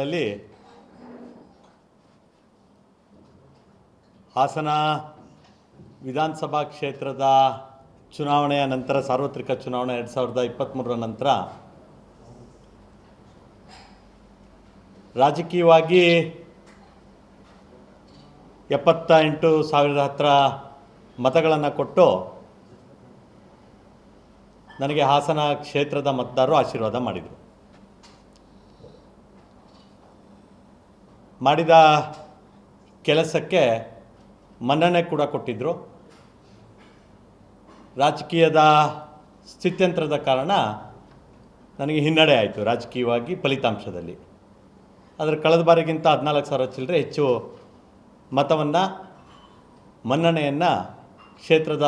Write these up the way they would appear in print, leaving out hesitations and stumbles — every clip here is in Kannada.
ಅಲ್ಲಿ ಹಾಸನ ವಿಧಾನಸಭಾ ಕ್ಷೇತ್ರದ ಚುನಾವಣೆಯ ನಂತರ ಸಾರ್ವತ್ರಿಕ ಚುನಾವಣೆ 2023 ನಂತರ ರಾಜಕೀಯವಾಗಿ 78,000 ಹತ್ತಿರ ಮತಗಳನ್ನು ಕೊಟ್ಟು ನನಗೆ ಹಾಸನ ಕ್ಷೇತ್ರದ ಮತದಾರರು ಆಶೀರ್ವಾದ ಮಾಡಿದರು. ಮಾಡಿದ ಕೆಲಸಕ್ಕೆ ಮನ್ನಣೆ ಕೂಡ ಕೊಟ್ಟಿದ್ದರು. ರಾಜಕೀಯದ ಸ್ಥಿತ್ಯಂತರದ ಕಾರಣ ನನಗೆ ಹಿನ್ನಡೆ ಆಯಿತು ರಾಜಕೀಯವಾಗಿ ಫಲಿತಾಂಶದಲ್ಲಿ. ಆದರೆ ಕಳೆದ ಬಾರಿಗಿಂತ 14,000 ಚಿಲ್ಲರೆ ಹೆಚ್ಚು ಮತವನ್ನು ಮನ್ನಣೆಯನ್ನು ಕ್ಷೇತ್ರದ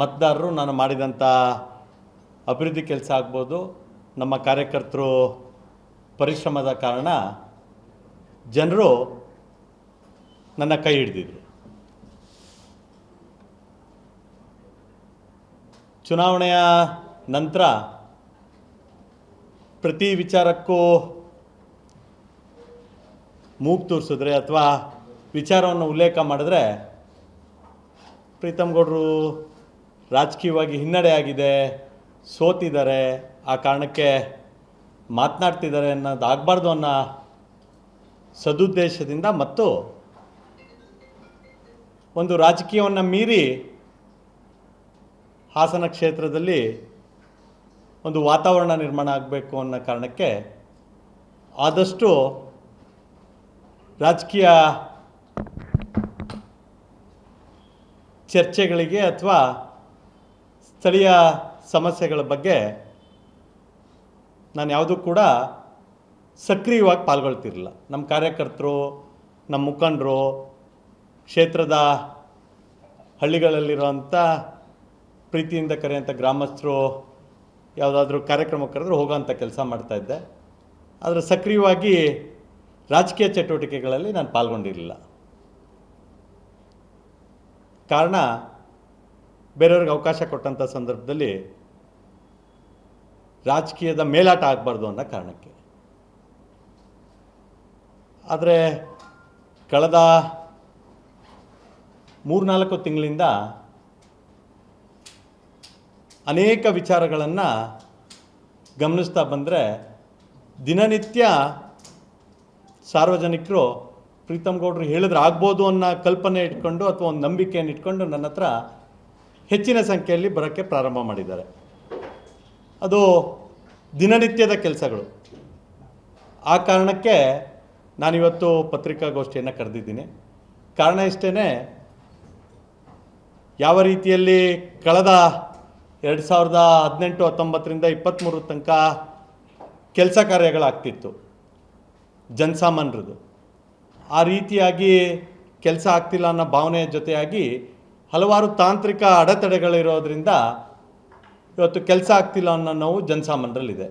ಮತದಾರರು ನಾನು ಮಾಡಿದಂಥ ಅಭಿವೃದ್ಧಿ ಕೆಲಸ ಆಗ್ಬೋದು, ನಮ್ಮ ಕಾರ್ಯಕರ್ತರು ಪರಿಶ್ರಮದ ಕಾರಣ ಜನರು ನನ್ನ ಕೈ ಹಿಡಿದಿದ್ರು. ಚುನಾವಣೆಯ ನಂತರ ಪ್ರತಿ ವಿಚಾರಕ್ಕೂ ಮೂಗು ತೂರಿಸಿದ್ರೆ ಅಥವಾ ವಿಚಾರವನ್ನು ಉಲ್ಲೇಖ ಮಾಡಿದ್ರೆ ಪ್ರೀತಮ್ ಗೌಡರು ರಾಜಕೀಯವಾಗಿ ಹಿನ್ನಡೆ ಆಗಿದೆ, ಸೋತಿದ್ದಾರೆ, ಆ ಕಾರಣಕ್ಕೆ ಮಾತನಾಡ್ತಿದ್ದಾರೆ ಅನ್ನೋದಾಗಬಾರ್ದು ಅನ್ನೋ ಸದುದ್ದೇಶದಿಂದ ಮತ್ತು ಒಂದು ರಾಜಕೀಯವನ್ನು ಮೀರಿ ಹಾಸನ ಕ್ಷೇತ್ರದಲ್ಲಿ ಒಂದು ವಾತಾವರಣ ನಿರ್ಮಾಣ ಆಗಬೇಕು ಅನ್ನೋ ಕಾರಣಕ್ಕೆ ಆದಷ್ಟು ರಾಜಕೀಯ ಚರ್ಚೆಗಳಿಗೆ ಅಥವಾ ಸ್ಥಳೀಯ ಸಮಸ್ಯೆಗಳ ಬಗ್ಗೆ ನಾನು ಯಾವುದೂ ಕೂಡ ಸಕ್ರಿಯವಾಗಿ ಪಾಲ್ಗೊಳ್ತಿರಲಿಲ್ಲ. ನಮ್ಮ ಕಾರ್ಯಕರ್ತರು, ನಮ್ಮ ಮುಖಂಡರು, ಕ್ಷೇತ್ರದ ಹಳ್ಳಿಗಳಲ್ಲಿರುವಂಥ ಪ್ರೀತಿಯಿಂದ ಕರೆಯುವಂಥ ಗ್ರಾಮಸ್ಥರು ಯಾವುದಾದ್ರೂ ಕಾರ್ಯಕ್ರಮ ಕರೆದ್ರೆ ಹೋಗೋವಂಥ ಕೆಲಸ ಮಾಡ್ತಾಯಿದ್ದೆ. ಆದರೆ ಸಕ್ರಿಯವಾಗಿ ರಾಜಕೀಯ ಚಟುವಟಿಕೆಗಳಲ್ಲಿ ನಾನು ಪಾಲ್ಗೊಂಡಿರಲಿಲ್ಲ. ಕಾರಣ ಬೇರೆಯವ್ರಿಗೆ ಅವಕಾಶ ಕೊಟ್ಟಂಥ ಸಂದರ್ಭದಲ್ಲಿ ರಾಜಕೀಯದ ಮೇಲಾಟ ಆಗಬಾರ್ದು ಅನ್ನೋ ಕಾರಣಕ್ಕೆ. ಆದರೆ ಕಳೆದ 3-4 ತಿಂಗಳಿಂದ ಅನೇಕ ವಿಚಾರಗಳನ್ನು ಗಮನಿಸ್ತಾ ಬಂದರೆ ದಿನನಿತ್ಯ ಸಾರ್ವಜನಿಕರು ಪ್ರೀತಮ್ ಗೌಡರು ಹೇಳಿದ್ರೆ ಆಗ್ಬೋದು ಅನ್ನೋ ಕಲ್ಪನೆ ಇಟ್ಕೊಂಡು ಅಥವಾ ಒಂದು ನಂಬಿಕೆಯನ್ನು ಇಟ್ಕೊಂಡು ನನ್ನ ಹತ್ರ ಹೆಚ್ಚಿನ ಸಂಖ್ಯೆಯಲ್ಲಿ ಬರೋಕ್ಕೆ ಪ್ರಾರಂಭ ಮಾಡಿದ್ದಾರೆ. ಅದು ದಿನನಿತ್ಯದ ಕೆಲಸಗಳು. ಆ ಕಾರಣಕ್ಕೆ ನಾನಿವತ್ತು ಪತ್ರಿಕಾಗೋಷ್ಠಿಯನ್ನು ಕರೆದಿದ್ದೀನಿ. ಕಾರಣ ಇಷ್ಟೇ, ಯಾವ ರೀತಿಯಲ್ಲಿ ಕಳೆದ 2018-19ರಿಂದ 23 ತನಕ ಕೆಲಸ ಕಾರ್ಯಗಳಾಗ್ತಿತ್ತು ಜನಸಾಮಾನ್ಯರದು, ಆ ರೀತಿಯಾಗಿ ಕೆಲಸ ಆಗ್ತಿಲ್ಲ ಅನ್ನೋ ಭಾವನೆಯ ಜೊತೆಯಾಗಿ ಹಲವಾರು ತಾಂತ್ರಿಕ ಅಡೆತಡೆಗಳಿರೋದ್ರಿಂದ ಇವತ್ತು ಕೆಲಸ ಆಗ್ತಿಲ್ಲ ಅನ್ನೋ ನೋವು ಜನಸಾಮಾನ್ಯರಲ್ಲಿದೆ.